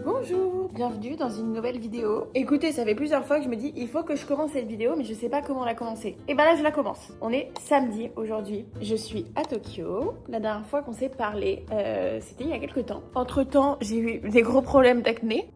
Bonjour, bienvenue dans une nouvelle vidéo. Écoutez, ça fait plusieurs fois que je me dis il faut que je commence cette vidéo, mais je sais pas comment la commencer. Et ben là je la commence. On est samedi aujourd'hui. Je suis à Tokyo. La dernière fois qu'on s'est parlé, c'était il y a quelques temps. Entre temps, j'ai eu des gros problèmes d'acné.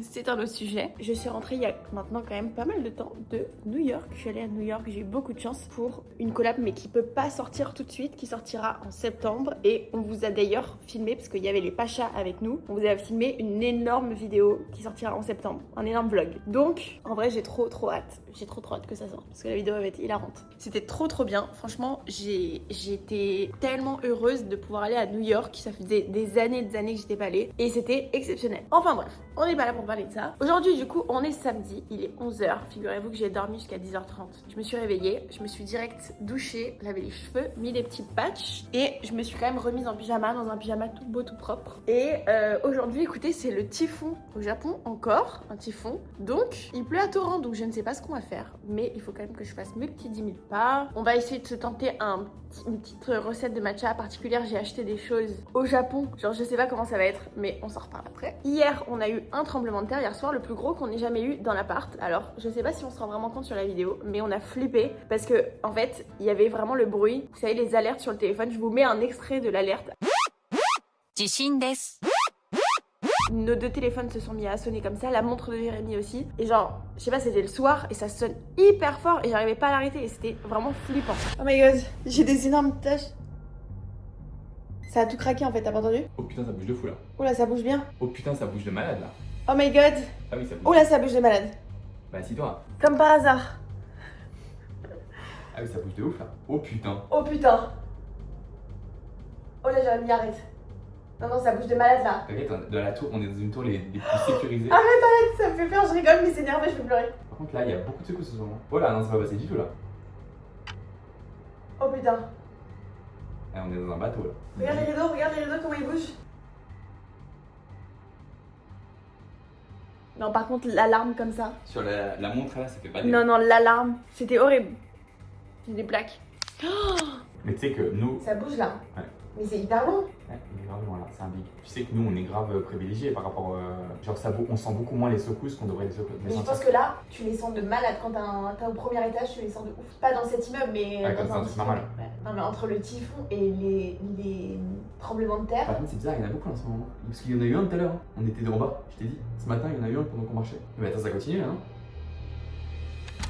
C'est un autre sujet. Je suis rentrée il y a maintenant quand même pas mal de temps de New York. Je suis allée à New York, j'ai eu beaucoup de chance pour une collab, mais qui peut pas sortir tout de suite, qui sortira en septembre. Et on vous a d'ailleurs filmé, parce qu'il y avait les Pachas avec nous, on vous a filmé une énorme vidéo qui sortira en septembre, un énorme vlog. Donc, en vrai, j'ai trop hâte. J'ai trop hâte que ça sorte, parce que la vidéo va être hilarante. C'était trop bien. Franchement, j'étais tellement heureuse de pouvoir aller à New York. Ça faisait des années que j'étais pas allée. Et c'était exceptionnel. Enfin bref, on n'est pas là pour parler de ça. Aujourd'hui, du coup, on est samedi. Il est 11h. Figurez-vous que j'ai dormi jusqu'à 10h30. Je me suis réveillée. Je me suis direct douchée, lavé les cheveux, mis des petits patchs. Et je me suis quand même remise en pyjama, dans un pyjama tout beau, tout propre. Et aujourd'hui, écoutez, c'est le typhon au Japon, encore un typhon. Donc, il pleut à torrent, donc je ne sais pas ce qu'on va faire. Mais il faut quand même que je fasse mes petits 10 000 pas. On va essayer de se tenter une petite recette de matcha particulière. J'ai acheté des choses au Japon. Genre, je sais pas comment ça va être, mais on s'en reparle après. Hier, on a eu un tremblement de terre, hier soir, le plus gros qu'on ait jamais eu dans l'appart. Alors, je sais pas si on se rend vraiment compte sur la vidéo, mais on a flippé parce que, en fait, il y avait vraiment le bruit. Vous savez, les alertes sur le téléphone. Je vous mets un extrait de l'alerte. Nos deux téléphones se sont mis à sonner comme ça, la montre de Jérémy aussi. Et genre, je sais pas, c'était le soir et ça sonne hyper fort et j'arrivais pas à l'arrêter et c'était vraiment flippant. Oh my god, j'ai des énormes taches. Ça a tout craqué en fait, t'as pas entendu? Oh putain, ça bouge de fou là. Oh là, ça bouge bien. Oh putain, ça bouge de malade là. Oh my god. Ah oui, ça bouge. Oh là, ça bouge de malade. Bah, assis-toi. Comme par hasard. Ah oui, ça bouge de ouf là. Oh putain. Oh putain. Oh là, Jérémy, arrête. Non, ça bouge de malade là. T'inquiète, dans la tour, on est dans une tour les plus sécurisées. Arrête, ça me fait peur, je rigole, mais c'est nerveux, je vais pleurer. Par contre, là, il y a beaucoup de secousses en ce moment. Oh là, non, c'est pas passé du tout là. Oh putain. Ah, on est dans un bateau là. Regarde les rideaux, comment ils bougent. Non, par contre, l'alarme comme ça. Sur la montre là, ça fait pas des. Non, l'alarme, c'était horrible. J'ai des plaques. Mais tu sais que nous. Ça bouge là. Ouais. Mais c'est hyper long. Ouais, on est grave loin là, c'est un big. Tu sais que nous, on est grave privilégiés par rapport. Genre, on sent beaucoup moins les secousses qu'on devrait les Mais je sentir. pense que là, tu les sens de malade quand t'es au premier étage, tu les sens de ouf. Pas dans cet immeuble, mais Ouais, comme dans c'est un truc normal. Ouais. Non, mais entre le typhon et les tremblements de terre. Par contre, c'est bizarre, il y en a beaucoup en ce moment. Parce qu'il y en a eu un tout à l'heure. On était en bas, je t'ai dit. Ce matin, il y en a eu un pendant qu'on marchait. Mais attends, ça continue là, non?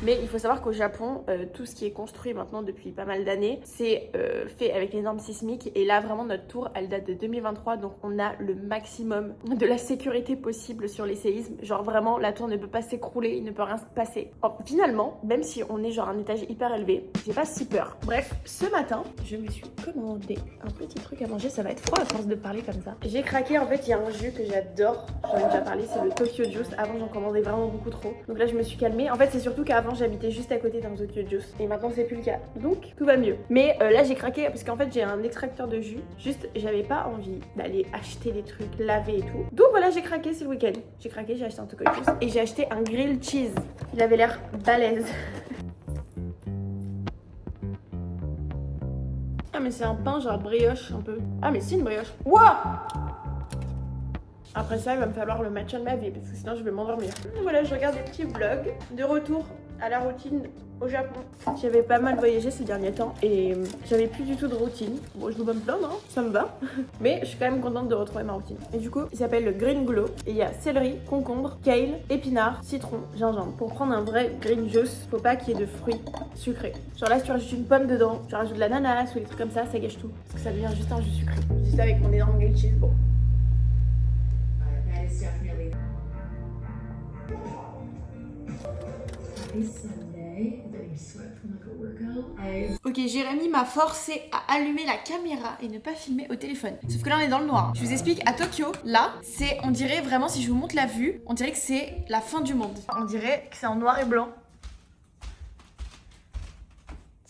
Mais il faut savoir qu'au Japon, tout ce qui est construit maintenant depuis pas mal d'années, c'est fait avec les normes sismiques. Et là, vraiment, notre tour, elle date de 2023. Donc, on a le maximum de la sécurité possible sur les séismes. Genre, vraiment, la tour ne peut pas s'écrouler, il ne peut rien se passer. Or, finalement, même si on est genre un étage hyper élevé, j'ai pas si peur. Bref, ce matin, je me suis commandé un petit truc à manger. Ça va être froid à force de parler comme ça. J'ai craqué, en fait, il y a un jus que j'adore. J'en ai déjà parlé, c'est le Tokyo Juice. Avant, j'en commandais vraiment beaucoup trop. Donc là, je me suis calmée. En fait, c'est surtout qu'avant, j'habitais juste à côté d'un Tokyo Juice et maintenant c'est plus le cas, donc tout va mieux. Mais là j'ai craqué parce qu'en fait j'ai un extracteur de jus, juste j'avais pas envie d'aller acheter des trucs, laver et tout, donc voilà, j'ai craqué, c'est le week-end, j'ai craqué, j'ai acheté un Tokyo Juice et j'ai acheté un grilled cheese. Il avait l'air balèze. Ah mais c'est un pain genre brioche un peu. Ah mais c'est une brioche. Wouah! Après ça, il va me falloir le matcha de ma vie parce que sinon je vais m'endormir. Voilà, je regarde des petits vlogs de retour à la routine au Japon. J'avais pas mal voyagé ces derniers temps et j'avais plus du tout de routine. Bon, je veux pas me plaindre, hein, ça me va. Mais je suis quand même contente de retrouver ma routine. Et du coup, il s'appelle le Green Glow. Et il y a céleri, concombre, kale, épinard, citron, gingembre. Pour prendre un vrai green juice, faut pas qu'il y ait de fruits sucrés. Genre là, si tu rajoutes une pomme dedans, tu rajoutes de l'ananas ou des trucs comme ça gâche tout. Parce que ça devient juste un jus sucré. Je dis ça avec mon énorme grilled cheese, bon. Ok, Jérémy m'a forcé à allumer la caméra et ne pas filmer au téléphone. Sauf que là on est dans le noir. Je vous explique, à Tokyo, là, c'est, on dirait vraiment, si je vous montre la vue, on dirait que c'est la fin du monde. On dirait que c'est en noir et blanc.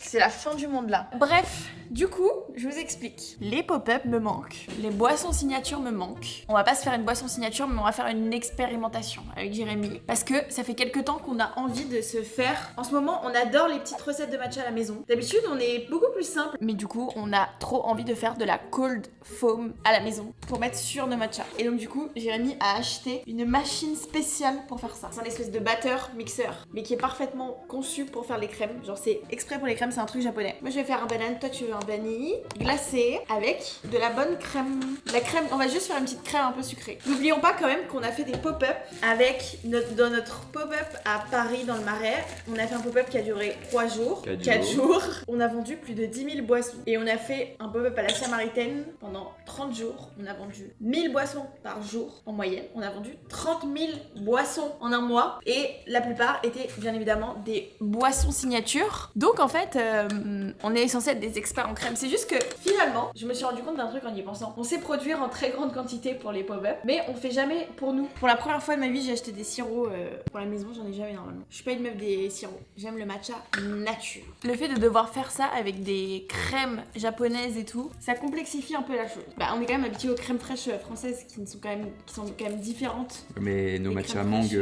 C'est la fin du monde là. Bref, du coup, je vous explique. Les pop-up me manquent, les boissons signature me manquent. On va pas se faire une boisson signature, mais on va faire une expérimentation avec Jérémy. Parce que ça fait quelques temps qu'on a envie de se faire. En ce moment, on adore les petites recettes de matcha à la maison. D'habitude, on est beaucoup plus simple. Mais du coup, on a trop envie de faire de la cold foam à la maison pour mettre sur nos matchas. Et donc du coup, Jérémy a acheté une machine spéciale pour faire ça. C'est un espèce de batteur mixeur, mais qui est parfaitement conçu pour faire les crèmes. Genre c'est exprès pour les crèmes, c'est un truc japonais. Moi je vais faire un banane, toi tu veux un vanille glacé avec de la bonne crème. La crème, on va juste faire une petite crème un peu sucrée. N'oublions pas quand même qu'on a fait des pop-up avec dans notre pop-up à Paris dans le Marais. On a fait un pop-up qui a duré 3 jours. 4 jours. On a vendu plus de 10 000 boissons. Et on a fait un pop-up à la Samaritaine pendant 30 jours. On a vendu 1000 boissons par jour en moyenne. On a vendu 30 000 boissons en un mois. Et la plupart étaient bien évidemment des boissons signature. Donc en fait, on est censé être des experts en crème. C'est juste que finalement, je me suis rendu compte d'un truc en y pensant. On sait produire en très grande quantité pour les pop-up, mais on fait jamais pour nous. Pour la première fois de ma vie, j'ai acheté des sirops pour la maison. J'en ai jamais normalement. Je suis pas une meuf des sirops. J'aime le matcha nature. Le fait de devoir faire ça avec des crèmes japonaises et tout, ça complexifie un peu la chose. Bah, on est quand même habitué aux crèmes fraîches françaises qui sont quand même différentes. Mais nos matchas mangue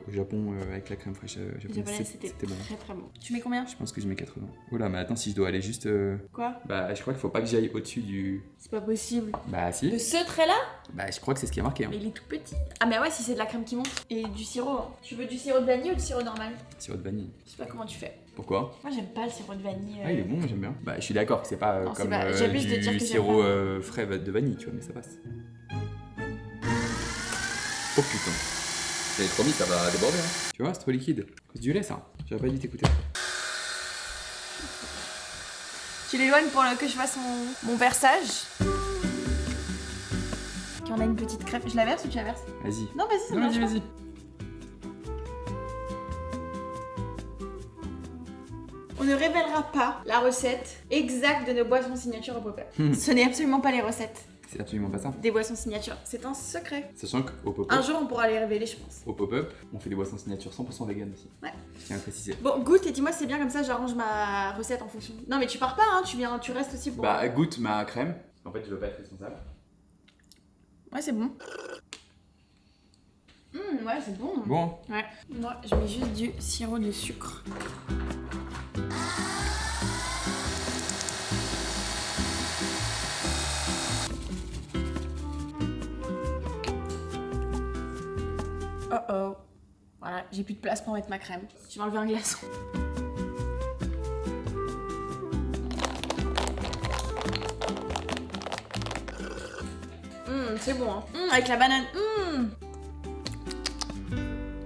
au Japon avec la crème fraîche japonaise, c'était bon. Très très bon. Tu mets combien? Je pense que je mets 80. Oula, mais attends, si je dois aller juste. Quoi? Bah, je crois qu'il faut pas que j'aille au-dessus du. C'est pas possible. Bah, si. De ce trait-là? Bah, je crois que c'est ce qui est marqué. Hein. Mais il est tout petit. Ah, mais ouais, si c'est de la crème qui monte. Et du sirop. Hein. Tu veux du sirop de vanille ou du sirop normal? Sirop de vanille. Je sais pas comment tu fais. Pourquoi? Moi, j'aime pas le sirop de vanille. Ah, il est bon, moi j'aime bien. Bah, je suis d'accord que c'est pas non, comme j'abuse de dire du que sirop frais de vanille, tu vois, mais ça passe. Oh putain. J'avais promis, ça va déborder. Hein. Tu vois, c'est trop liquide. À cause du lait, ça. J'aurais pas dû t'écouter. Tu l'éloignes pour que je fasse mon versage. Puis on a une petite crème. Je la verse ou tu la verses? Vas-y. Non, vas-y, ça marche. Vas-y. On ne révélera pas la recette exacte de nos boissons signature au pop-up. Ce n'est absolument pas les recettes. C'est absolument pas ça. Des boissons signature. C'est un secret. Sachant qu'au pop-up. Un jour, on pourra les révéler, je pense. Au pop-up, on fait des boissons signature 100% vegan aussi. Ouais. Je tiens à préciser. Bon, goûte et dis-moi si c'est bien comme ça, j'arrange ma recette en fonction. Non, mais tu pars pas, hein, tu restes aussi pour. Bah, goûte ma crème. En fait, je veux pas être responsable. Ouais, c'est bon. Ouais, c'est bon. Bon. Ouais. Moi, je mets juste du sirop de sucre. Oh oh. Voilà, j'ai plus de place pour mettre ma crème. Je vais enlever un glaçon. C'est bon, hein. Avec la banane.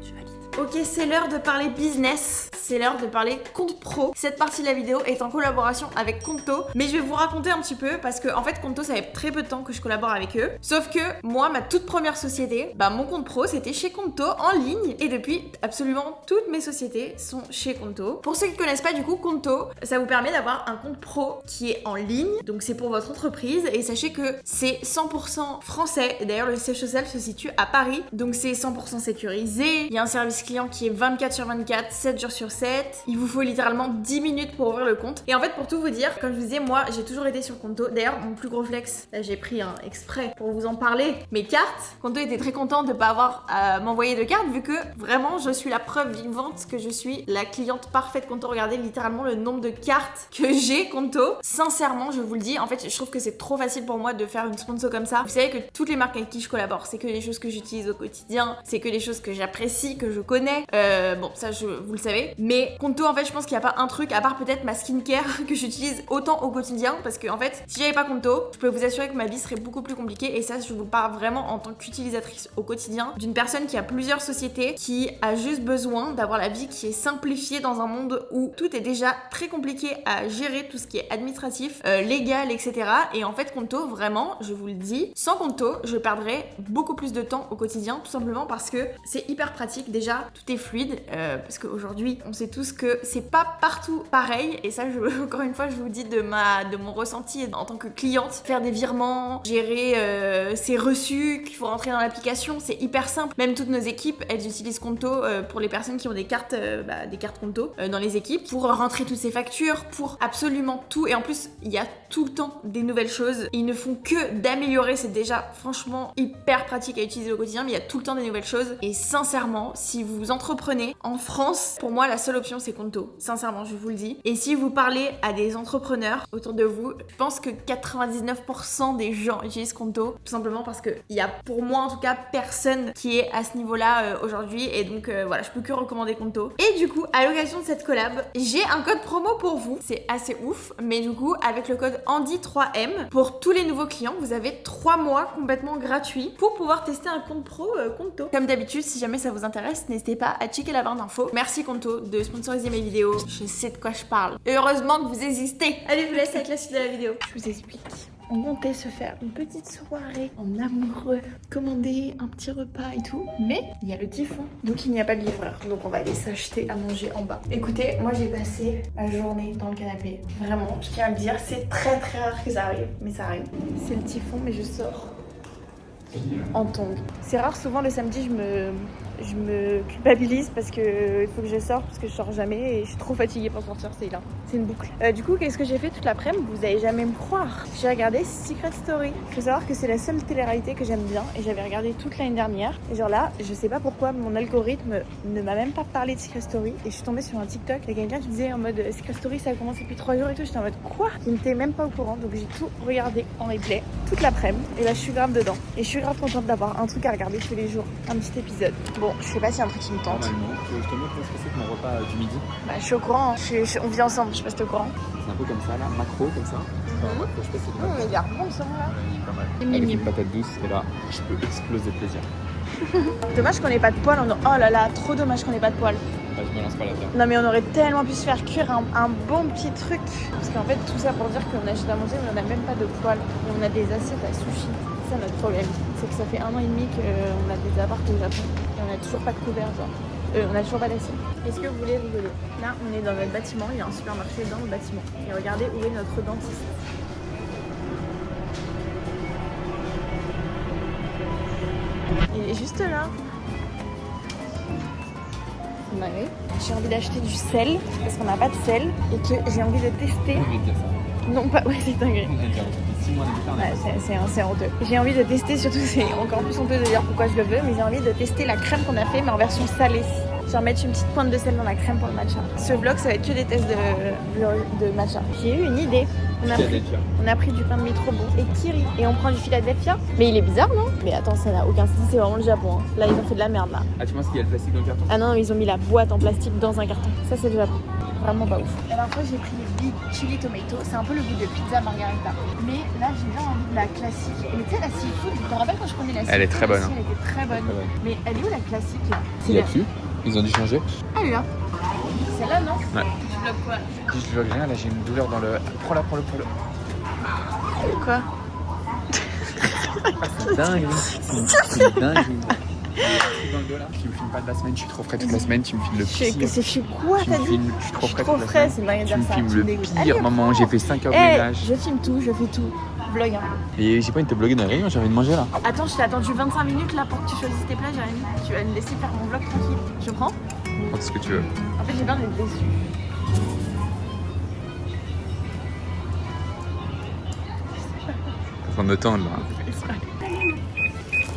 Je valide. Ok, c'est l'heure de parler business. C'est l'heure de parler compte pro. Cette partie de la vidéo est en collaboration avec Conto, mais je vais vous raconter un petit peu parce que en fait Conto, ça fait très peu de temps que je collabore avec eux. Sauf que moi, ma toute première société, bah mon compte pro, c'était chez Conto en ligne et depuis absolument toutes mes sociétés sont chez Conto. Pour ceux qui connaissent pas du coup Conto, ça vous permet d'avoir un compte pro qui est en ligne, donc c'est pour votre entreprise et sachez que c'est 100% français. D'ailleurs, le siège social se situe à Paris, donc c'est 100% sécurisé. Il y a un service client qui est 24/24, 7 jours sur 7. Il vous faut littéralement 10 minutes pour ouvrir le compte. Et en fait, pour tout vous dire, comme je vous disais, moi j'ai toujours été sur Conto. D'ailleurs, mon plus gros flex, là j'ai pris un exprès pour vous en parler, mes cartes. Conto était très content de pas avoir à m'envoyer de cartes vu que vraiment je suis la preuve vivante que je suis la cliente parfaite Conto. Regardez littéralement le nombre de cartes que j'ai Conto. Sincèrement, je vous le dis, en fait, je trouve que c'est trop facile pour moi de faire une sponsor comme ça. Vous savez que toutes les marques avec qui je collabore, c'est que les choses que j'utilise au quotidien, c'est que les choses que j'apprécie, que je connais. Bon, ça, vous le savez. Mais Conto, en fait, je pense qu'il n'y a pas un truc, à part peut-être ma skincare, que j'utilise autant au quotidien. Parce que, en fait, si j'avais pas Conto, je peux vous assurer que ma vie serait beaucoup plus compliquée. Et ça, je vous parle vraiment en tant qu'utilisatrice au quotidien d'une personne qui a plusieurs sociétés, qui a juste besoin d'avoir la vie qui est simplifiée dans un monde où tout est déjà très compliqué à gérer, tout ce qui est administratif, légal, etc. Et en fait, Conto, vraiment, je vous le dis, sans Conto, je perdrais beaucoup plus de temps au quotidien, tout simplement parce que c'est hyper pratique. Déjà, tout est fluide, parce qu'aujourd'hui, on sait tous que c'est pas partout pareil. Et ça, encore une fois, je vous dis de mon ressenti en tant que cliente. Faire des virements, gérer ses reçus qu'il faut rentrer dans l'application, c'est hyper simple. Même toutes nos équipes, elles utilisent Conto pour les personnes qui ont des cartes Conto dans les équipes pour rentrer toutes ces factures, pour absolument tout. Et en plus, il y a tout le temps des nouvelles choses. Ils ne font que d'améliorer. C'est déjà franchement hyper pratique à utiliser au quotidien, mais il y a tout le temps des nouvelles choses. Et sincèrement, si vous entreprenez en France, pour moi, la seule option, c'est Conto. Sincèrement, je vous le dis. Et si vous parlez à des entrepreneurs autour de vous, je pense que 99% des gens utilisent Conto, tout simplement parce que il y a, pour moi en tout cas, personne qui est à ce niveau-là aujourd'hui. Et donc voilà, je peux que recommander Conto. Et du coup, à l'occasion de cette collab, j'ai un code promo pour vous. C'est assez ouf, mais du coup, avec le code Andy3M, pour tous les nouveaux clients, vous avez 3 mois complètement gratuits pour pouvoir tester un compte pro Conto. Comme d'habitude, si jamais ça vous intéresse, n'hésitez pas à checker la barre d'infos. Merci Conto de sponsoriser mes vidéos. Je sais de quoi je parle. Heureusement que vous existez. Allez, je vous laisse avec la suite de la vidéo. Je vous explique. On comptait se faire une petite soirée en amoureux, commander un petit repas et tout. Mais il y a le typhon, donc il n'y a pas de livreur. Donc on va aller s'acheter à manger en bas. Écoutez, moi j'ai passé ma journée dans le canapé. Vraiment, je tiens à le dire, c'est très très rare que ça arrive, mais ça arrive. C'est le typhon, mais je sors en tongs. C'est rare, souvent le samedi je me culpabilise parce que il faut que je sorte, parce que je sors jamais et je suis trop fatiguée pour sortir, c'est là. C'est une boucle. Du coup, qu'est-ce que j'ai fait toute l'après-midi? Vous allez jamais me croire. J'ai regardé Secret Story. Il faut savoir que c'est la seule télé-réalité que j'aime bien et j'avais regardé toute l'année dernière. Et genre là, je sais pas pourquoi mon algorithme ne m'a même pas parlé de Secret Story et je suis tombée sur un TikTok. Il y a quelqu'un qui disait en mode Secret Story ça a commencé depuis 3 jours et tout. J'étais en mode quoi? Je n'étais même pas au courant, donc j'ai tout regardé en replay toute l'après-midi et là je suis grave dedans. Et je suis grave contente d'avoir un truc à regarder tous les jours, un petit épisode. Bon, je sais pas si y a un truc qui me tente. Normalement, je te montre ce que c'est que mon repas du midi. Bah, je suis au courant, on vit ensemble, je sais pas si t'es au courant. C'est un peu comme ça là, macro comme ça. Enfin, je sais pas si c'est Mais il a bon ce là. il est pas mal. Et Avec mignon. une patate douce et là, je peux exploser de plaisir. Dommage qu'on ait pas de poils. Oh là là, trop dommage qu'on ait pas de poils. Bah, je me lance pas là-dedans. Non mais on aurait tellement pu se faire cuire un bon petit truc. Parce qu'en fait tout ça pour dire qu'on achète à manger mais on n'a même pas de poils. Et on a des assiettes à sushi. C'est ça notre problème. C'est que ça fait 1 an et demi qu'on a des apparts au Japon. Et on a toujours pas de couvert genre. On a toujours pas d'assiette. Est-ce que vous voulez rigoler? Là on est dans notre bâtiment, il y a un supermarché dans le bâtiment. Et regardez où est notre dentiste. Il est juste là. Ouais. J'ai envie d'acheter du sel parce qu'on n'a pas de sel et que j'ai envie de tester. Je vais te dire ça. Non pas, ouais c'est dingue. On a déjà 6 mois de retard. Ouais, c'est honteux. J'ai envie de tester, surtout c'est encore plus honteux de dire pourquoi je le veux, mais j'ai envie de tester la crème qu'on a fait mais en version salée. Genre mettre une petite pointe de sel dans la crème pour le matcha. Ce vlog ça va être que des tests de matcha. J'ai eu une idée. On a pris du pain de mie trop bon et kiri et on prend du Philadelphia. Mais il est bizarre non? Mais attends, ça n'a aucun sens, c'est vraiment le Japon. Hein. Là ils ont fait de la merde là. Ah, tu penses qu'il y a le plastique dans le carton? Ah non, ils ont mis la boîte en plastique dans un carton. Ça c'est le Japon. Vraiment pas ouf. La dernière fois j'ai pris les Big Chili Tomato. C'est un peu le goût de pizza margarita. Mais là j'ai bien envie de la classique. Et tu sais la seafood, tu te rappelles quand je prenais la seafood? Elle est très bonne. Aussi, elle était très bonne. Mais elle est où la classique là? Il y a dessus. Ils ont dû changer. Ah elle est là. Celle-là non? Ouais. Tu bloques quoi? Je veux rien, là j'ai une douleur dans le. Prends-la. Quoi? C'est dingue. C'est dingue. Dans le dos là, tu me filmes pas de la semaine, je suis trop frais toute la semaine, tu me filmes le pire. C'est chez quoi Tu t'as me dit? filmes, je suis trop Je suis frais trop toute la frais, semaine. c'est une dingue de Tu me dire ça. filmes Tu le me dégoûtes. pire, Allez, maman, j'ai fait 5 heures de hey, ménage. je filme tout. Vlog. Hein. Et j'ai pas envie de te bloguer dans les réunions, j'ai envie de manger là. Attends, je t'ai attendu 25 minutes là pour que tu choisisses tes plats, Jérémy. Tu vas me laisser faire mon vlog tranquille. Je prends? Prends tout ce que tu veux. En fait, j'ai peur d'être déçue. Faut me tendre là.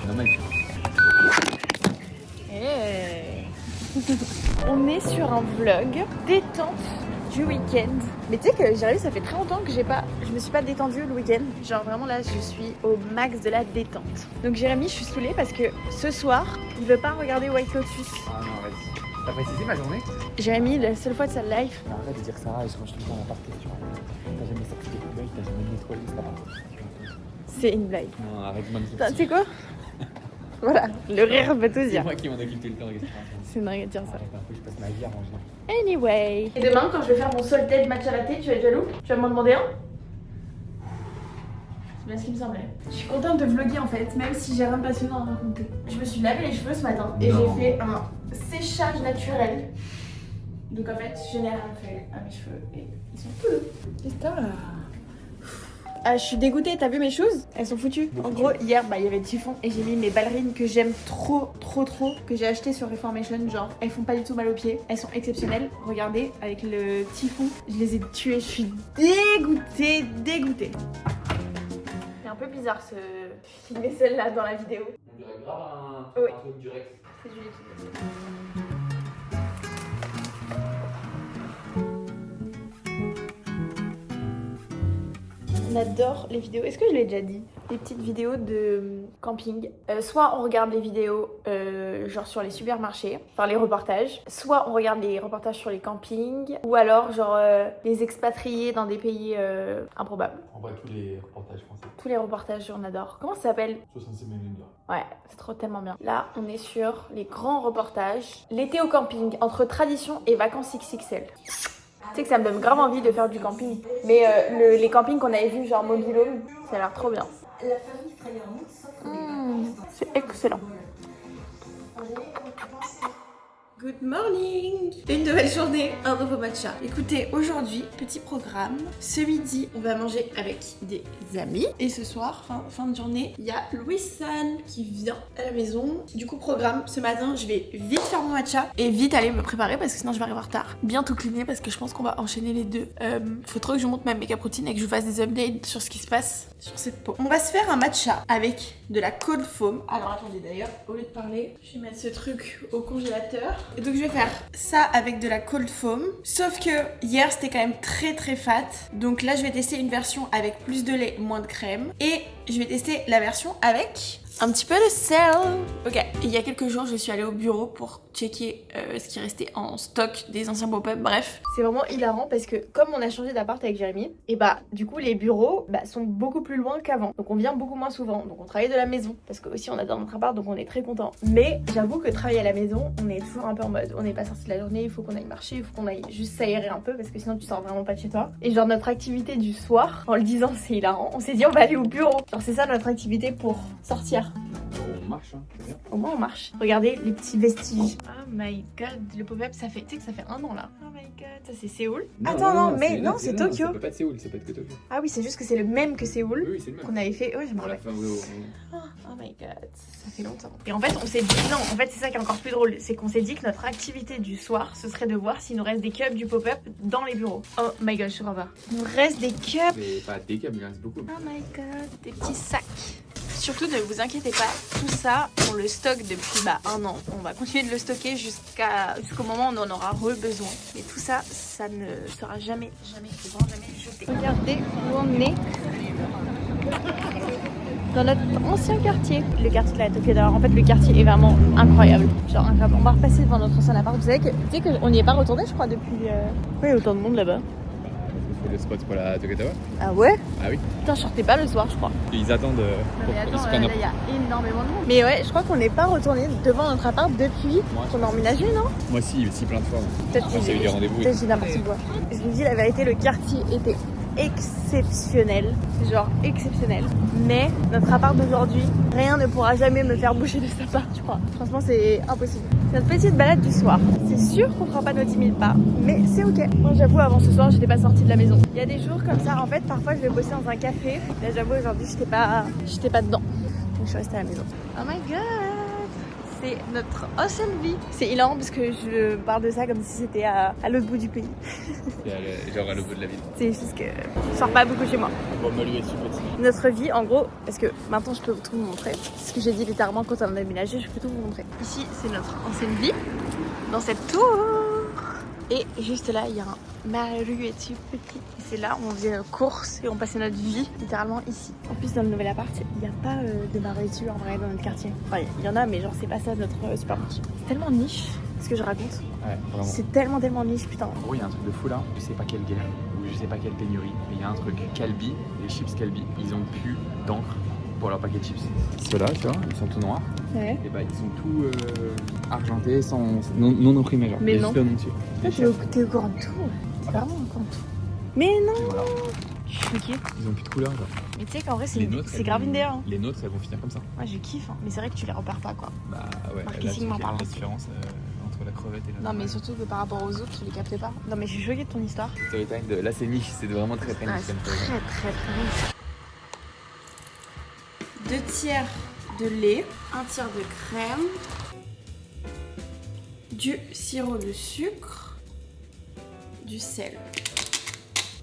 Normal. Hey. On est sur un vlog détente du week-end. Mais tu sais que Jérémy, ça fait très longtemps que je me suis pas détendue le week-end. Genre vraiment là, je suis au max de la détente. Donc Jérémy, je suis saoulée parce que ce soir, il veut pas regarder White Lotus. Ah non, vas-y. T'as précisé ma journée? Jérémy, la seule fois de sa life. Arrête de dire ça, je mange tout le temps à part question. T'as jamais sorti tes poubelles, t'as jamais nettoyé cet appart. C'est une blague. Non, arrête-moi de dire Tu sais quoi? Voilà, le rire veut tout C'est dire. moi qui m'en occupe tout le temps, C'est dingue de dire ça. Arrête un peu, je passe ma vie à ranger. Anyway. Et demain, quand je vais faire mon salted matcha latte, tu vas être jaloux? Tu vas m'en demander un? C'est bien ce qui me semblait. Je suis contente de vlogger en fait, même si j'ai rien de passionnant à raconter. Je me suis lavé les cheveux ce matin et Non. j'ai fait un séchage naturel. Donc en fait, je n'ai rien fait à mes cheveux et ils sont cool. Qu'est-ce que t'as là? Ah, je suis dégoûtée, t'as vu mes choses? Elles sont foutues. En gros, hier, il y avait le typhon et j'ai mis mes ballerines que j'aime trop, que j'ai achetées sur Reformation. Genre, elles font pas du tout mal aux pieds. Elles sont exceptionnelles. Regardez, avec le typhon, je les ai tuées. Je suis dégoûtée. C'est un peu bizarre ce filmer celle-là dans la vidéo. On dirait grave un truc du Rex. C'est du liquide. On adore les vidéos, est-ce que je l'ai déjà dit? Les petites vidéos de camping. Soit on regarde les vidéos genre sur les supermarchés, enfin les reportages. Soit on regarde les reportages sur les campings. Ou alors genre les expatriés dans des pays improbables. On voit tous les reportages français. Tous les reportages, on adore. Comment ça s'appelle? 66 minutes. Ouais, c'est trop tellement bien. Là, on est sur les grands reportages. L'été au camping, entre tradition et vacances XXL. Tu sais que ça me donne grave envie de faire du camping. Mais les campings qu'on avait vus, genre Mobile Home, ça a l'air trop bien. C'est excellent. Good morning! Une nouvelle journée, un nouveau matcha. Écoutez, aujourd'hui, petit programme. Ce midi, on va manger avec des amis. Et ce soir, fin de journée, il y a Louis-San qui vient à la maison. Du coup, programme, ce matin, je vais vite faire mon matcha et vite aller me préparer parce que sinon je vais arriver en retard. Bien tout cleaner parce que je pense qu'on va enchaîner les deux. Faut trop que je monte ma make-up routine et que je vous fasse des updates sur ce qui se passe sur cette peau. On va se faire un matcha avec de la cold foam. Alors attendez d'ailleurs, au lieu de parler, je vais mettre ce truc au congélateur. Et donc je vais faire ça avec de la cold foam. Sauf que hier c'était quand même très fat. Donc là je vais tester une version avec plus de lait, moins de crème. Et je vais tester la version avec un petit peu de sel. Ok, il y a quelques jours je suis allée au bureau pour checker ce qui restait en stock des anciens pop-up. Bref, c'est vraiment hilarant parce que comme on a changé d'appart avec Jérémy, et bah du coup les bureaux sont beaucoup plus loin qu'avant. Donc on vient beaucoup moins souvent. Donc on travaille de la maison parce que aussi on adore notre appart donc on est très content. Mais j'avoue que travailler à la maison, on est toujours un peu en mode on n'est pas sorti de la journée, il faut qu'on aille marcher, il faut qu'on aille juste s'aérer un peu parce que sinon tu sors vraiment pas de chez toi. Et genre notre activité du soir, en le disant c'est hilarant, on s'est dit on va aller au bureau. Genre c'est ça notre activité pour sortir. On marche, hein, c'est bien. Au moins on marche. Regardez les petits vestiges. Oh my god, le pop-up ça fait, tu sais que ça fait 1 an là. Oh my god, ça c'est Séoul. Attends non c'est Tokyo. Ça peut pas être Séoul, ça peut être que Tokyo. Ah oui c'est juste que c'est le même que Séoul. Oui c'est le même. Qu'on avait fait, ouais je me rappelle. Oh my god, ça fait longtemps. Et en fait on s'est dit, non en fait c'est ça qui est encore plus drôle, c'est qu'on s'est dit que notre activité du soir ce serait de voir s'il nous reste des cups du pop-up dans les bureaux. Oh my god je crois pas. Il nous reste des cups. Mais pas des câbles, il reste beaucoup. Oh my god, des petits sacs. Surtout ne vous inquiétez pas, tout ça on le stocke depuis 1 an. On va continuer de le stocker jusqu'au moment où on en aura besoin. Mais tout ça, ça ne sera jamais jeté. Regardez où on est. Dans notre ancien quartier. Le quartier de la Tokyo Tower. En fait le quartier est vraiment incroyable. Genre incroyable. On va repasser devant notre ancien appart. Vous savez qu'on n'y est pas retourné je crois depuis... Pourquoi il y a autant de monde là-bas? C'est le spot pour la Tokyo Tower. Ah ouais? Ah oui. Putain je sortais pas le soir je crois. Ils attendent Mais attends, là il y a énormément de monde. Mais ouais, je crois qu'on n'est pas retourné devant notre appart depuis qu'on a emménagé, non? Moi si plein de fois. Peut-être que j'ai eu des rendez-vous. Peut-être j'ai n'importe quoi. Je vous dis la vérité, le quartier était exceptionnel. Genre exceptionnel. Mais notre appart d'aujourd'hui, rien ne pourra jamais me faire bouger de cet appart, je crois. Franchement, c'est impossible. C'est notre petite balade du soir. C'est sûr qu'on fera pas nos 10 000 pas, mais c'est ok. Moi j'avoue, avant ce soir, j'étais pas sortie de la maison. Il y a des jours comme ça, en fait, parfois je vais bosser dans un café. Là j'avoue, aujourd'hui, j'étais pas dedans. Donc je suis restée à la maison. Oh my god! C'est notre ancienne vie. C'est hilarant parce que je parle de ça comme si c'était à l'autre bout du pays. Genre à l'autre bout de la ville. C'est juste que je sors pas beaucoup chez moi. Bon, moi lui est super petit. Notre vie, en gros, parce que maintenant je peux tout vous montrer. C'est ce que j'ai dit littéralement quand on a déménagé, je peux tout vous montrer. Ici, c'est notre ancienne vie, dans cette tour. Et juste là, il y a ma rue est si petite. Et c'est là où on faisait courses et on passait notre vie littéralement ici. En plus, dans le nouvel appart, il n'y a pas de Marie-Tu en vrai dans notre quartier. Enfin, il y en a, mais genre, c'est pas ça notre supermarché. C'est tellement niche ce que je raconte. Ouais, vraiment. C'est tellement niche, putain. En gros, il y a un truc de fou là. Je sais pas quelle guerre ou je sais pas quelle pénurie. Mais il y a un truc. Calbee, les chips Calbee, ils ont plus d'encre pour leur paquet de chips. Ceux-là, tu vois, ils sont tout noirs. Ouais. Et bah, ils sont tout argentés, non imprimés. Genre. Mais il y a non. juste le nom dessus. T'es au courant de tout. T'es vraiment au courant de tout. Mais non. Et voilà. Je suis choquée. Ils ont plus de couleur. Genre. Mais tu sais qu'en vrai, Les nôtres, c'est grave une DA. Hein. Les nôtres, elles vont finir comme ça. Moi, je kiffe. Hein. Mais c'est vrai que tu les repères pas, quoi. Bah ouais, là, Marketing m'en tu fais parle. la différence entre la crevette et la Non, mais surtout que par rapport aux autres, tu les captais pas. Non, mais je suis choquée de ton histoire. Story time de... Là, c'est niche, c'est vraiment très Ah, niche. c'est très riche. 2 tiers de lait, 1 tiers de crème, du sirop de sucre, du sel.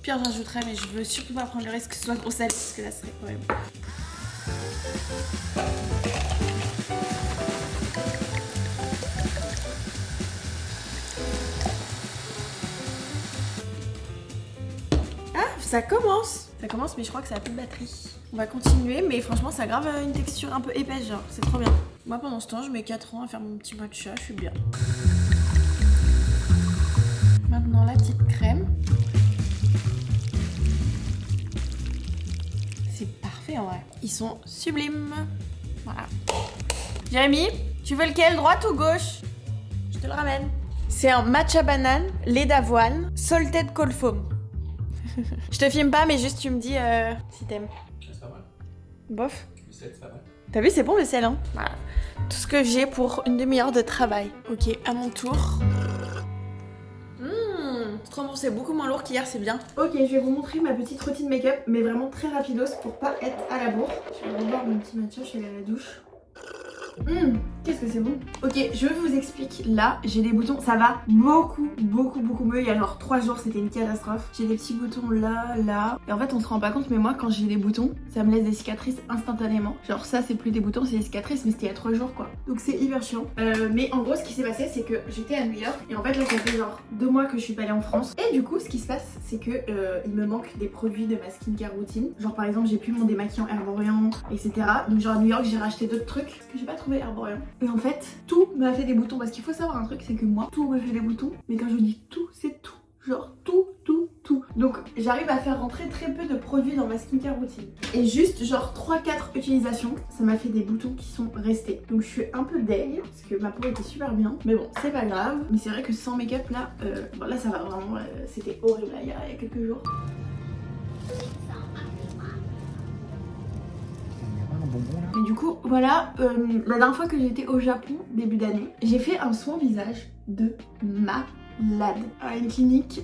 Pire, j'ajouterai, mais je veux surtout pas prendre le risque que ce soit gros sel parce que là, ce serait horrible. Ah, ça commence! Ça commence, mais je crois que ça a plus de batterie. On va continuer, mais franchement, ça a grave une texture un peu épaisse, genre, c'est trop bien. Moi, pendant ce temps, je mets 4 ans à faire mon petit matcha, je suis bien. Maintenant, la petite crème. C'est parfait en vrai. Ils sont sublimes. Voilà. Jérémy, tu veux lequel, droite ou gauche? Je te le ramène. C'est un matcha banane, lait d'avoine, salted cold foam. Je te filme pas, mais juste tu me dis si t'aimes. C'est pas mal. Bof. Le sel, c'est pas mal. T'as vu, c'est bon le sel, hein? Voilà. Tout ce que j'ai pour une demi-heure de travail. Ok, à mon tour. C'est trop bon, c'est beaucoup moins lourd qu'hier, c'est bien. Ok, je vais vous montrer ma petite routine make-up, mais vraiment très rapidos pour pas être à la bourre. Je vais reboire mon petit matcha, je suis allée à la douche. Qu'est-ce que c'est bon. Ok, je vous explique. Là, j'ai des boutons. Ça va beaucoup mieux. Il y a genre 3 jours, c'était une catastrophe. J'ai des petits boutons là, là. Et en fait, on se rend pas compte, mais moi, quand j'ai des boutons, ça me laisse des cicatrices instantanément. Genre ça, c'est plus des boutons, c'est des cicatrices, mais c'était il y a 3 jours, quoi. Donc c'est hyper chiant. Mais en gros, ce qui s'est passé, c'est que j'étais à New York. Et en fait, là, ça fait genre 2 mois que je suis pas allée en France. Et du coup, ce qui se passe, c'est que il me manque des produits de ma skincare routine. Genre par exemple, j'ai plus mon démaquillant Herborian, etc. Donc genre à New York, j'ai racheté d'autres trucs. Parce que j'ai pas trouvé Herborian. Et en fait, tout m'a fait des boutons. Parce qu'il faut savoir un truc, c'est que moi, tout me fait des boutons. Mais quand je dis tout, c'est tout. Genre tout. Donc j'arrive à faire rentrer très peu de produits dans ma skincare routine. Et juste genre 3-4 utilisations, ça m'a fait des boutons qui sont restés. Donc je suis un peu deg parce que ma peau était super bien. Mais bon, c'est pas grave. Mais c'est vrai que sans make-up là, bon, là ça va vraiment, c'était horrible là, il y a quelques jours. Mais du coup, voilà, la dernière fois que j'étais au Japon, début d'année, j'ai fait un soin visage de malade à une clinique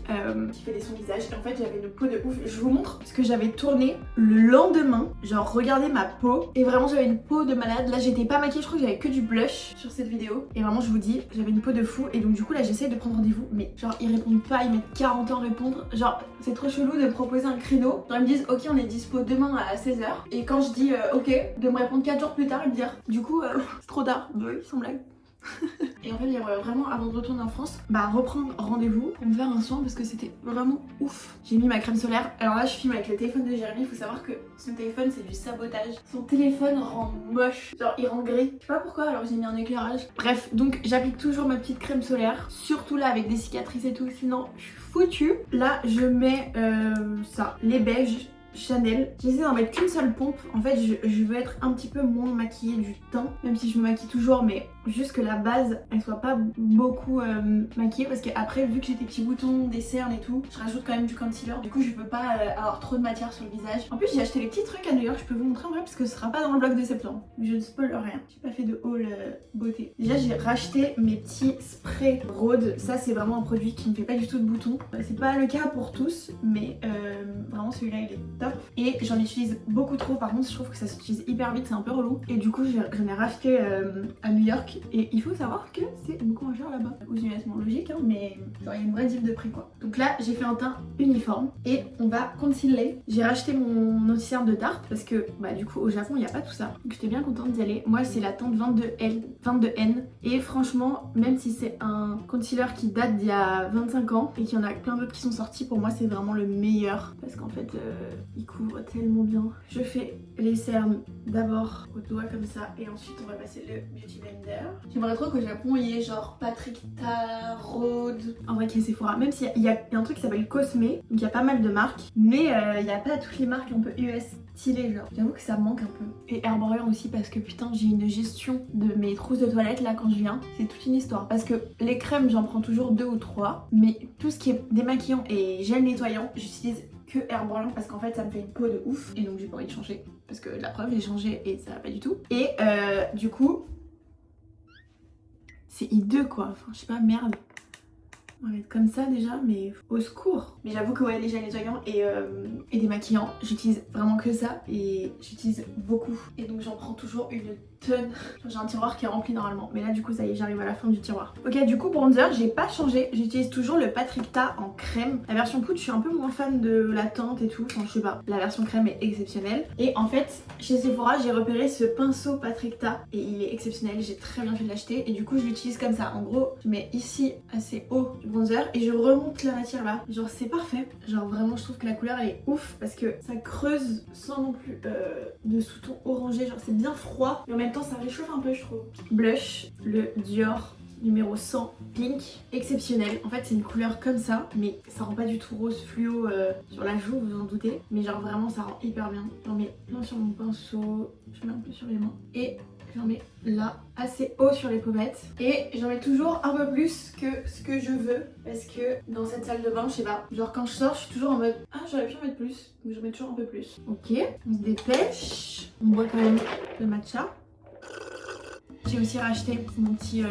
qui fait des soins visage. Et en fait, j'avais une peau de ouf. Je vous montre ce que j'avais tourné le lendemain. Genre, regardez ma peau. Et vraiment, j'avais une peau de malade. Là, j'étais pas maquillée. Je crois que j'avais que du blush sur cette vidéo. Et vraiment, je vous dis, j'avais une peau de fou. Et donc, du coup, là, j'essaye de prendre rendez-vous. Mais genre, ils répondent pas. Ils mettent 40 ans à répondre. Genre, c'est trop chelou de me proposer un créneau. Genre, ils me disent, ok, on est dispo demain à 16h. Et quand je dis, ok, de me répondre 4 jours plus tard, ils me disent, du coup, c'est trop tard. Bah oui, sans blague. Et en fait, j'aimerais vraiment, avant de retourner en France, reprendre rendez-vous pour me faire un soin parce que c'était vraiment ouf. J'ai mis ma crème solaire. Alors là, je filme avec le téléphone de Jérémy. Il faut savoir que son téléphone, c'est du sabotage. Son téléphone rend moche. Genre, il rend gris. Je sais pas pourquoi, alors j'ai mis un éclairage. Bref, donc j'applique toujours ma petite crème solaire. Surtout là, avec des cicatrices et tout. Sinon, je suis foutue. Là, je mets ça, les beiges. Chanel. J'essaie d'en mettre qu'une seule pompe. En fait, je veux être un petit peu moins maquillée du teint, même si je me maquille toujours, mais juste que la base, elle soit pas beaucoup maquillée parce qu'après, vu que j'ai des petits boutons, des cernes et tout, je rajoute quand même du concealer. Du coup, je peux pas avoir trop de matière sur le visage. En plus, j'ai acheté les petits trucs à New York. Je peux vous montrer en vrai parce que ce sera pas dans le vlog de septembre. Je ne spoil rien. J'ai pas fait de haul beauté. Déjà, j'ai racheté mes petits sprays Rhode. Ça, c'est vraiment un produit qui ne fait pas du tout de boutons. C'est pas le cas pour tous, mais vraiment celui-là, il est top. Et j'en utilise beaucoup trop. Par contre, je trouve que ça s'utilise hyper vite, c'est un peu relou. Et du coup, j'en ai racheté à New York. Et il faut savoir que c'est beaucoup moins cher là-bas. Aux US, logique, hein, mais genre il y a une vraie diff de prix quoi. Donc là, j'ai fait un teint uniforme et on va concealer. J'ai racheté mon anti-cerne de Tarte parce que du coup au Japon il n'y a pas tout ça. Donc j'étais bien contente d'y aller. Moi, c'est la teinte 22N. Et franchement, même si c'est un concealer qui date d'il y a 25 ans et qu'il y en a plein d'autres qui sont sortis, pour moi c'est vraiment le meilleur parce qu'en fait il couvre tellement bien. Je fais les cernes d'abord au doigt comme ça et ensuite on va passer le Beauty Blender. J'aimerais trop qu'au Japon il y ait genre Patrick Ta, Rhode, en vrai qu'il y ait Sephora, même s'il y a un truc qui s'appelle Cosme, donc il y a pas mal de marques, mais il n'y a pas toutes les marques un peu US stylées genre. J'avoue que ça me manque un peu. Et Herborian aussi parce que putain j'ai une gestion de mes trousses de toilette là quand je viens, c'est toute une histoire. Parce que les crèmes j'en prends toujours 2 ou 3, mais tout ce qui est démaquillant et gel nettoyant, j'utilise que Herborian parce qu'en fait ça me fait une peau de ouf et donc j'ai pas envie de changer parce que la preuve j'ai changé et ça va pas du tout. Et du coup c'est hideux quoi, enfin je sais pas, merde. On va mettre comme ça déjà, mais au secours. Mais j'avoue que ouais, déjà nettoyant et démaquillant, j'utilise vraiment que ça et j'utilise beaucoup. Et donc j'en prends toujours une tonne. J'ai un tiroir qui est rempli normalement, mais là du coup ça y est, j'arrive à la fin du tiroir. Ok, du coup bronzer, j'ai pas changé, j'utilise toujours le Patrick Ta en crème. La version poudre, je suis un peu moins fan de la teinte et tout, enfin je sais pas, la version crème est exceptionnelle. Et en fait, chez Sephora, j'ai repéré ce pinceau Patrick Ta et il est exceptionnel, j'ai très bien fait de l'acheter et du coup je l'utilise comme ça. En gros, je mets ici assez haut du bronzer et je remonte la matière là. Genre c'est parfait, genre vraiment je trouve que la couleur elle est ouf parce que ça creuse sans non plus de sous-ton orangé, genre c'est bien froid et en même temps ça réchauffe un peu je trouve. Blush, le Dior numéro 100 Pink, exceptionnel. En fait c'est une couleur comme ça, mais ça rend pas du tout rose fluo sur la joue, vous en doutez. Mais genre vraiment ça rend hyper bien. J'en mets plein sur mon pinceau, je mets un peu sur les mains et j'en mets là, assez haut sur les pommettes. Et j'en mets toujours un peu plus que ce que je veux. Parce que dans cette salle de bain, je sais pas, genre quand je sors, je suis toujours en mode ah j'aurais pu en mettre plus. Donc j'en mets toujours un peu plus. Ok, on se dépêche. On boit quand même le matcha. J'ai aussi racheté mon petit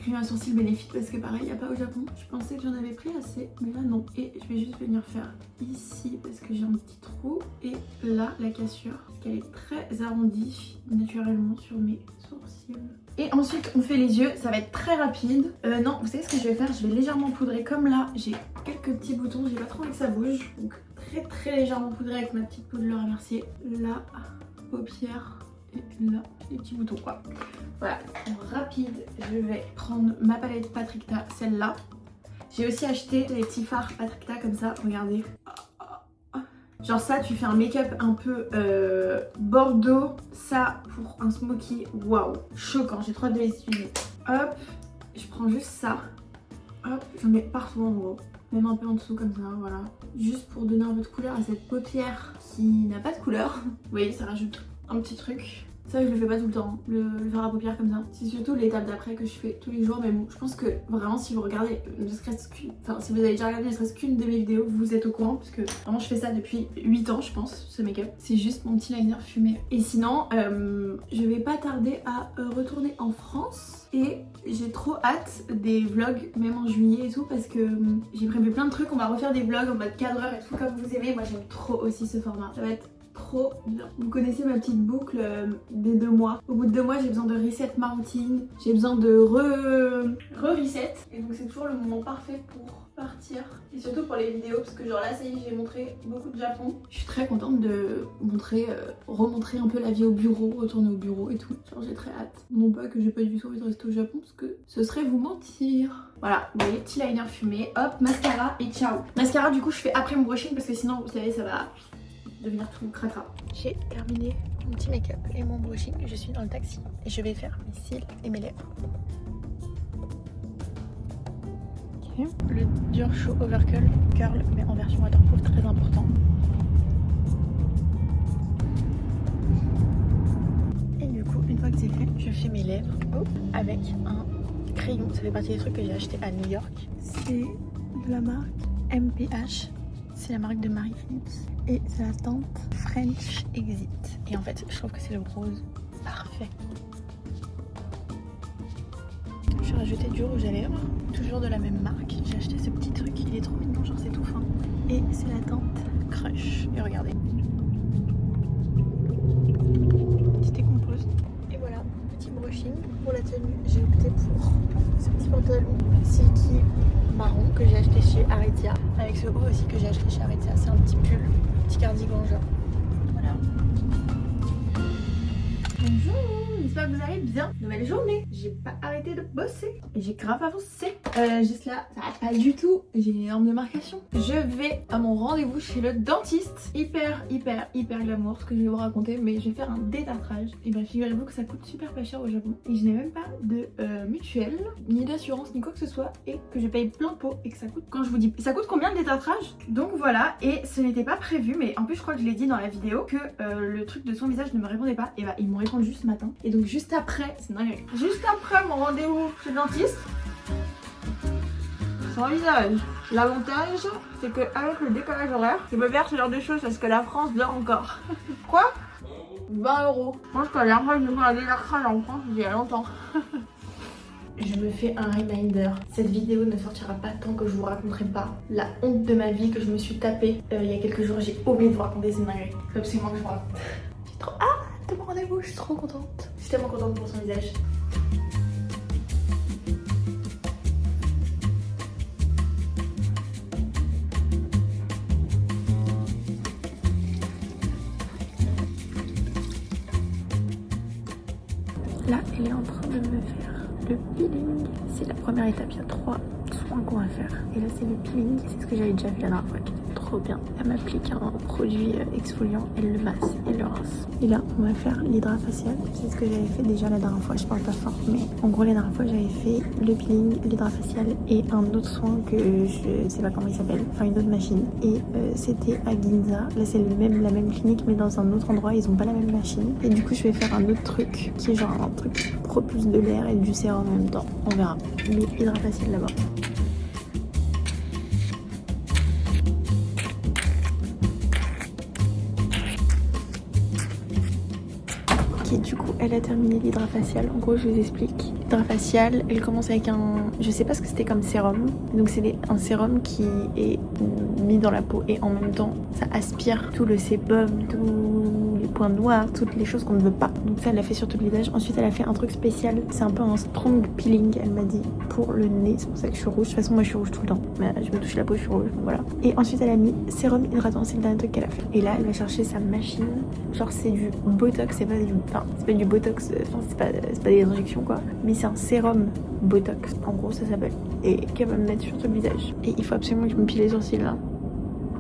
crème à sourcils Benefit parce que pareil, il n'y a pas au Japon. Je pensais que j'en avais pris assez, mais là non. Et je vais juste venir faire ici parce que j'ai un petit trou. Et là, la cassure, parce qu'elle est très arrondie naturellement sur mes sourcils. Et ensuite, on fait les yeux, ça va être très rapide. Non, vous savez ce que je vais faire? Je vais légèrement poudrer comme là. J'ai quelques petits boutons, j'ai pas trop envie que ça bouge. Donc très légèrement poudrer avec ma petite poudre Laura Mercier. Là, paupières. Et là, les petits boutons quoi. Voilà, en rapide, je vais prendre ma palette Patrick Ta, celle-là. J'ai aussi acheté les petits fards Patrick Ta comme ça, regardez. Genre ça, tu fais un make-up un peu bordeaux, ça pour un smoky, waouh, choquant, j'ai trop hâte de les utiliser. Hop, je prends juste ça, hop, j'en mets partout en gros. Même un peu en dessous comme ça, voilà. Juste pour donner un peu de couleur à cette paupière qui n'a pas de couleur. Vous voyez, ça rajoute un petit truc. Ça je le fais pas tout le temps, le fard à paupières comme ça. C'est surtout l'étape d'après que je fais tous les jours. Mais bon, je pense que vraiment si vous regardez, ne serait-ce qu'une, enfin si vous avez déjà regardé ne serait-ce qu'une de mes vidéos, vous êtes au courant. Parce que vraiment je fais ça depuis 8 ans je pense, ce make-up. C'est juste mon petit liner fumé. Et sinon, je vais pas tarder à retourner en France. Et j'ai trop hâte des vlogs, même en juillet et tout, parce que j'ai prévu plein de trucs. On va refaire des vlogs en mode cadreur et tout comme vous aimez. Moi j'aime trop aussi ce format. Ça va être trop bien. Vous connaissez ma petite boucle des 2 mois. Au bout de 2 mois, j'ai besoin de reset ma routine. J'ai besoin de reset. Et donc c'est toujours le moment parfait pour partir. Et surtout pour les vidéos, parce que genre là, ça y est, j'ai montré beaucoup de Japon. Je suis très contente de montrer, remontrer un peu la vie au bureau, retourner au bureau et tout. Genre j'ai très hâte. Non pas que j'ai pas du tout envie de rester au Japon, parce que ce serait vous mentir. Voilà, vous voyez, petit liner fumé, hop, mascara et ciao. Mascara du coup je fais après mon brushing parce que sinon vous savez ça va devenir tout cracra. J'ai terminé mon petit make-up et mon brushing. Je suis dans le taxi et je vais faire mes cils et mes lèvres. Ok. Le Dior Show Overcurl Curl, mais en version waterproof, très important. Et du coup, une fois que c'est fait, je fais mes lèvres avec un crayon. Ça fait partie des trucs que j'ai acheté à New York. C'est de la marque MPH. C'est la marque de Marie Philips et c'est la teinte French Exit. Et en fait, je trouve que c'est le rose parfait. Je vais rajouter du rouge à lèvres, toujours de la même marque. J'ai acheté ce petit truc, il est trop mignon, genre c'est tout fin. Et c'est la teinte Crush. Et regardez. Petit décompose. Et voilà, petit brushing. Pour la tenue, j'ai opté pour ce petit pantalon silky marron que j'ai acheté chez Aritzia, avec ce haut aussi que j'ai acheté chez Aritzia. C'est un petit pull, petit cardigan genre. Voilà. Bonjour, j'espère que vous allez bien. Nouvelle journée, j'ai pas arrêté de bosser et j'ai grave avancé. Juste là, ça va pas du tout, j'ai une énorme démarcation. Je vais à mon rendez-vous chez le dentiste. Hyper glamour ce que je vais vous raconter, mais je vais faire un détartrage. Et ben figurez-vous que ça coûte super pas cher au Japon. Et je n'ai même pas de mutuelle, ni d'assurance, ni quoi que ce soit. Et que je paye plein pot et que ça coûte, quand je vous dis, ça coûte combien le détartrage? Donc voilà, et ce n'était pas prévu, mais en plus je crois que je l'ai dit dans la vidéo, que le truc de son visage ne me répondait pas. Et bah ils m'ont répondu ce matin. Et donc juste après, c'est dingue. Juste après mon rendez-vous chez le dentiste, son visage. L'avantage, c'est qu'avec le décalage horaire, je peux faire ce genre de choses parce que la France dort encore. Quoi? 20 €. Je pense que la dernière fois que j'ai fait un détartrage en France, il y a longtemps. je me fais un reminder. Cette vidéo ne sortira pas tant que je vous raconterai pas la honte de ma vie que je me suis tapée il y a quelques jours. J'ai oublié de vous raconter cette dinguerie. Faut absolument que je vous raconte. J'ai trop hâte de mon rendez-vous, je suis trop contente. Je suis tellement contente pour son visage. Là, elle est en train de me faire le peeling. C'est la première étape, il y a 3 soins qu'on va faire. Et là, c'est le peeling, c'est ce que j'avais déjà fait la dernière fois, qui était trop bien. Elle m'applique un produit exfoliant, elle le masse et le rince. Et là, on va faire l'hydra facial. C'est ce que j'avais fait déjà la dernière fois, je parle pas fort. Mais en gros, la dernière fois, j'avais fait le peeling, l'hydra facial et un autre soin que je sais pas comment il s'appelle. Enfin, une autre machine. Et c'était à Ginza. Là, c'est la même clinique, mais dans un autre endroit. Ils ont pas la même machine. Et du coup, je vais faire un autre truc qui est genre un truc qui propulse de l'air et du sérum en même temps. On verra. Mais hydra facial d'abord. Ok, du coup, elle a terminé l'hydra facial. En gros, je vous explique. L'hydra facial, elle commence avec un... Je sais pas ce que c'était comme sérum. Donc, c'est un sérum qui est mis dans la peau et en même temps, ça aspire tout le sébum, tous les points noirs, toutes les choses qu'on ne veut pas. Donc, ça, elle l'a fait sur tout le visage. Ensuite, elle a fait un truc spécial. C'est un peu un strong peeling, elle m'a dit, pour le nez. C'est pour ça que je suis rouge. De toute façon, moi, je suis rouge tout le temps. Mais je me touche la peau, je suis rouge. Donc, voilà. Et ensuite, elle a mis sérum hydratant. C'est le dernier truc qu'elle a fait. Et là, elle va chercher sa machine. Genre, c'est du botox, c'est pas du... Enfin, c'est pas du botox, enfin, c'est pas des injections quoi. Mais c'est un sérum botox. En gros, ça s'appelle. Et qu'elle va me mettre sur tout le visage. Et il faut absolument que je me pile les sourcils là.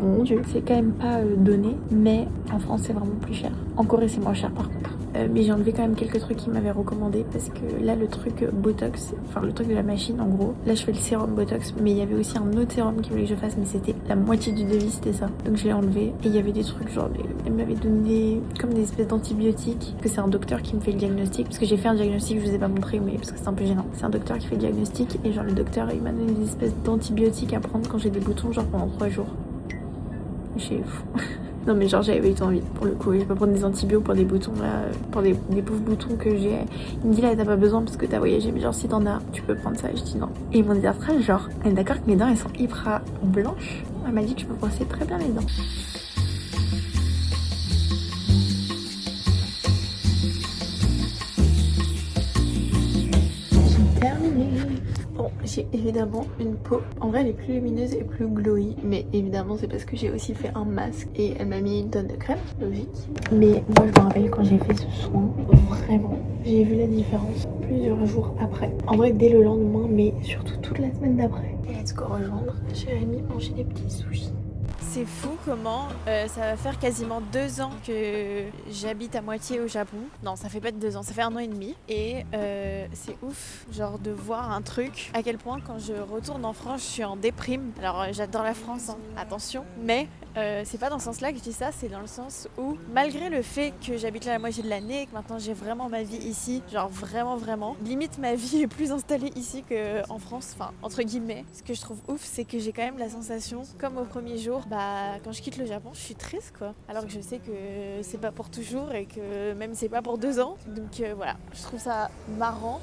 Mon dieu, c'est quand même pas donné, mais en France c'est vraiment plus cher. En Corée c'est moins cher par contre. Mais j'ai enlevé quand même quelques trucs qu'ils m'avaient recommandé parce que là le truc Botox, enfin le truc de la machine en gros, là je fais le sérum Botox, mais il y avait aussi un autre sérum qui voulait que je fasse, mais c'était la moitié du devis, c'était ça. Donc je l'ai enlevé et il y avait des trucs genre, elle m'avait donné comme des espèces d'antibiotiques, que c'est un docteur qui me fait le diagnostic, parce que j'ai fait un diagnostic, je vous ai pas montré, mais parce que c'est un peu gênant. C'est un docteur qui fait le diagnostic et genre le docteur il m'a donné des espèces d'antibiotiques à prendre quand j'ai des boutons genre pendant 3 jours. J'ai fou. Non mais genre j'avais eu envie pour le coup, je vais pas prendre des antibiotiques pour des boutons là, pour des pauvres boutons que j'ai. Il me dit là t'as pas besoin parce que t'as voyagé, mais genre si t'en as tu peux prendre ça. Et je dis non. Et ils m'ont dit après genre elle est d'accord que mes dents elles sont hyper blanches. Elle m'a dit que je peux brosser très bien les dents. J'ai terminé. Bon, j'ai évidemment une peau, en vrai elle est plus lumineuse et plus glowy, mais évidemment c'est parce que j'ai aussi fait un masque et elle m'a mis une tonne de crème, logique. Mais moi je me rappelle quand j'ai fait ce soin, vraiment, j'ai vu la différence plusieurs jours après. En vrai dès le lendemain, mais surtout toute la semaine d'après. Et let's go rejoindre Jérémy manger des petits sushis. C'est fou comment ça va faire quasiment 2 ans que j'habite à moitié au Japon. Non, ça fait pas de 2 ans, ça fait 1 an et demi. Et c'est ouf, genre de voir un truc, à quel point quand je retourne en France, je suis en déprime. Alors j'adore la France, hein, attention, mais c'est pas dans ce sens-là que je dis ça, c'est dans le sens où malgré le fait que j'habite là la moitié de l'année et que maintenant j'ai vraiment ma vie ici, genre vraiment, limite ma vie est plus installée ici qu'en France, enfin entre guillemets. Ce que je trouve ouf, c'est que j'ai quand même la sensation, comme au premier jour, quand je quitte le Japon, je suis triste quoi. Alors que je sais que c'est pas pour toujours et que même c'est pas pour 2 ans. Donc voilà, je trouve ça marrant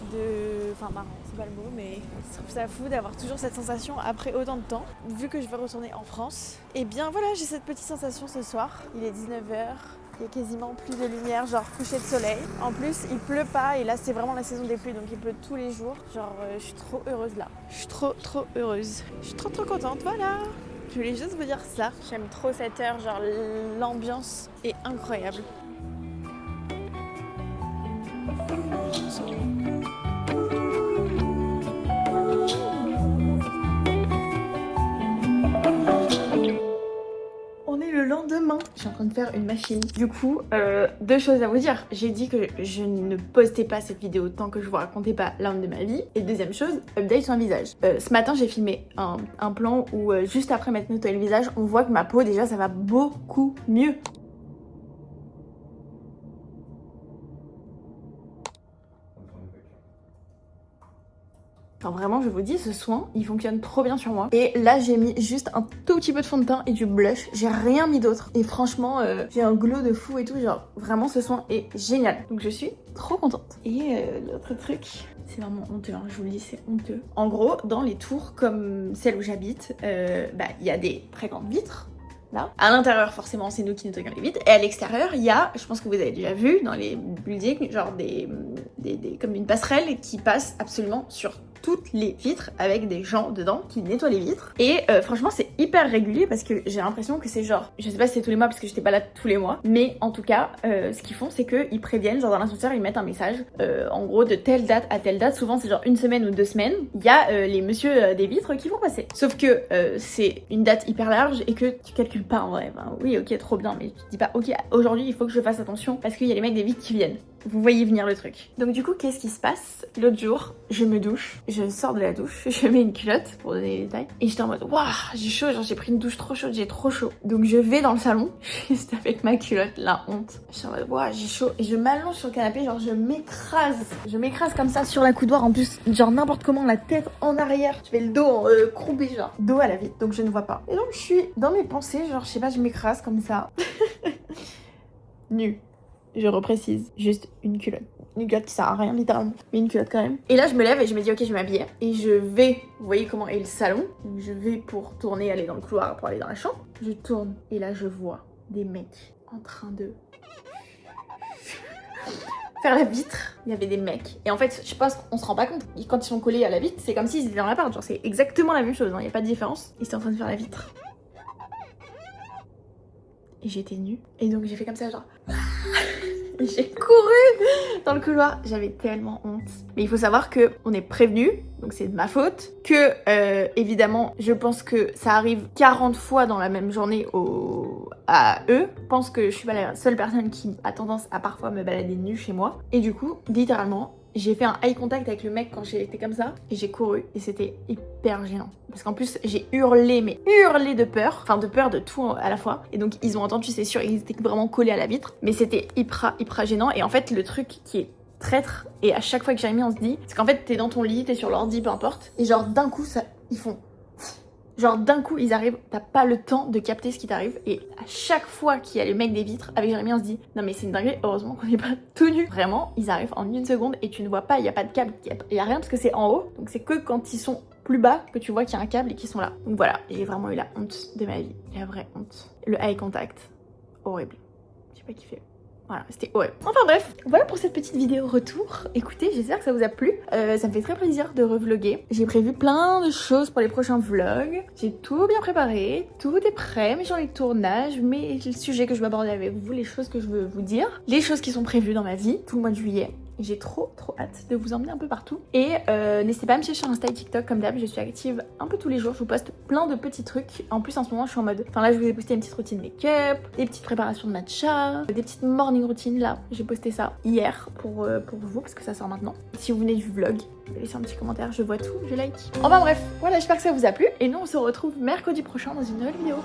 Enfin marrant, c'est pas le mot, mais je trouve ça fou d'avoir toujours cette sensation après autant de temps. Vu que je vais retourner en France, et bien voilà, j'ai cette petite sensation ce soir. Il est 19h. Il y a quasiment plus de lumière, genre coucher de soleil. En plus, il pleut pas et là, c'est vraiment la saison des pluies, donc il pleut tous les jours. Genre, je suis trop heureuse là. Je suis trop heureuse. Je suis trop contente, voilà. Je voulais juste vous dire ça. J'aime trop cette heure, genre l'ambiance est incroyable. On est le lendemain. Je suis en train de faire une machine. Du coup, 2 choses à vous dire. J'ai dit que je ne postais pas cette vidéo tant que je vous racontais pas l'homme de ma vie. Et deuxième chose, update sur un visage. Ce matin, j'ai filmé un plan où juste après m'être nettoyé le visage, on voit que ma peau déjà ça va beaucoup mieux. Enfin vraiment je vous dis, ce soin il fonctionne trop bien sur moi. Et là j'ai mis juste un tout petit peu de fond de teint et du blush. J'ai rien mis d'autre. Et franchement j'ai un glow de fou et tout. Genre vraiment ce soin est génial. Donc je suis trop contente. Et l'autre truc C'est vraiment honteux, hein, je vous le dis, c'est honteux. En gros, dans les tours comme celle où j'habite, il y a des très grandes vitres. Là. À l'intérieur, forcément, c'est nous qui nettoyons les vitres. Et à l'extérieur, il y a, je pense que vous avez déjà vu dans les buildings, genre comme une passerelle qui passe absolument sur toutes les vitres avec des gens dedans qui nettoient les vitres. Et franchement, c'est hyper régulier parce que j'ai l'impression que c'est genre, je sais pas si c'est tous les mois parce que j'étais pas là tous les mois, mais en tout cas, ce qu'ils font, c'est qu'ils préviennent, genre dans l'ascenseur, ils mettent un message, en gros, de telle date à telle date. Souvent, c'est genre une semaine ou 2 semaines. Il y a les messieurs des vitres qui vont passer. Sauf que c'est une date hyper large et que tu calcules pas en vrai. Ben, oui, ok, trop bien, mais tu te dis pas, ok, aujourd'hui, il faut que je fasse attention parce qu'il y a les mecs des vitres qui viennent. Vous voyez venir le truc. Donc du coup, qu'est-ce qui se passe? L'autre jour, je me douche, je sors de la douche, je mets une culotte pour donner les détails, et j'étais en mode waouh, j'ai chaud, genre j'ai pris une douche trop chaude, j'ai trop chaud. Donc je vais dans le salon, juste avec ma culotte, la honte. Je suis en mode waouh, j'ai chaud, et je m'allonge sur le canapé, genre je m'écrase comme ça sur la coudoir, en plus, genre n'importe comment, la tête en arrière, je fais le dos courbé, genre dos à la vitre, donc je ne vois pas. Et donc je suis dans mes pensées, genre je sais pas, je m'écrase comme ça, nue. Je reprécise, juste une culotte. Une culotte qui sert à rien littéralement, mais une culotte quand même. Et là je me lève et je me dis ok, je vais m'habiller. Et je vais, vous voyez comment est le salon. Donc je vais pour tourner, aller dans le couloir pour aller dans la chambre. Je tourne et là je vois des mecs en train de faire la vitre. Il y avait des mecs. Et en fait, je pense qu'on se rend pas compte. Quand ils sont collés à la vitre, c'est comme s'ils étaient dans l'appart. Genre c'est exactement la même chose, il n'y a pas de différence. Ils étaient en train de faire la vitre. Et j'étais nue. Et donc j'ai fait comme ça genre... J'ai couru dans le couloir, j'avais tellement honte. Mais il faut savoir que on est prévenu, donc c'est de ma faute. Que évidemment, je pense que ça arrive 40 fois dans la même journée à eux. Je pense que je suis pas la seule personne qui a tendance à parfois me balader nue chez moi. Et du coup, littéralement, j'ai fait un eye contact avec le mec quand j'ai été comme ça et j'ai couru et c'était hyper gênant. Parce qu'en plus j'ai hurlé, mais hurlé de peur, enfin de peur de tout à la fois. Et donc ils ont entendu, c'est sûr, ils étaient vraiment collés à la vitre, mais c'était hyper gênant. Et en fait le truc qui est traître, et à chaque fois que Jérémy on se dit, c'est qu'en fait t'es dans ton lit, t'es sur l'ordi, peu importe, et genre d'un coup ça, ils font... Genre d'un coup ils arrivent, t'as pas le temps de capter ce qui t'arrive, et à chaque fois qu'il y a le mec des vitres avec Jérémy on se dit non mais c'est une dinguerie, heureusement qu'on n'est pas tout nu. Vraiment ils arrivent en 1 seconde et tu ne vois pas, il y a pas de câble, il y a rien parce que c'est en haut, donc c'est que quand ils sont plus bas que tu vois qu'il y a un câble et qu'ils sont là. Donc voilà, j'ai vraiment eu la honte de ma vie, la vraie honte. Le eye contact, horrible, j'ai pas kiffé. Voilà, c'était horrible. Enfin bref, voilà pour cette petite vidéo retour. Écoutez, j'espère que ça vous a plu. Ça me fait très plaisir de revloguer. J'ai prévu plein de choses pour les prochains vlogs. J'ai tout bien préparé, tout est prêt, mes journées de tournage, mes sujets que je veux aborder avec vous, les choses que je veux vous dire, les choses qui sont prévues dans ma vie tout le mois de juillet. J'ai trop hâte de vous emmener un peu partout. Et n'hésitez pas à me suivre sur Insta et TikTok comme d'hab, je suis active un peu tous les jours, je vous poste plein de petits trucs. En plus en ce moment je suis en mode... Enfin là je vous ai posté une petite routine make-up, des petites préparations de matcha, des petites morning routines là. J'ai posté ça hier pour vous parce que ça sort maintenant. Si vous venez du vlog, laissez un petit commentaire, je vois tout, je like. Enfin bref, voilà, j'espère que ça vous a plu. Et nous on se retrouve mercredi prochain dans une nouvelle vidéo.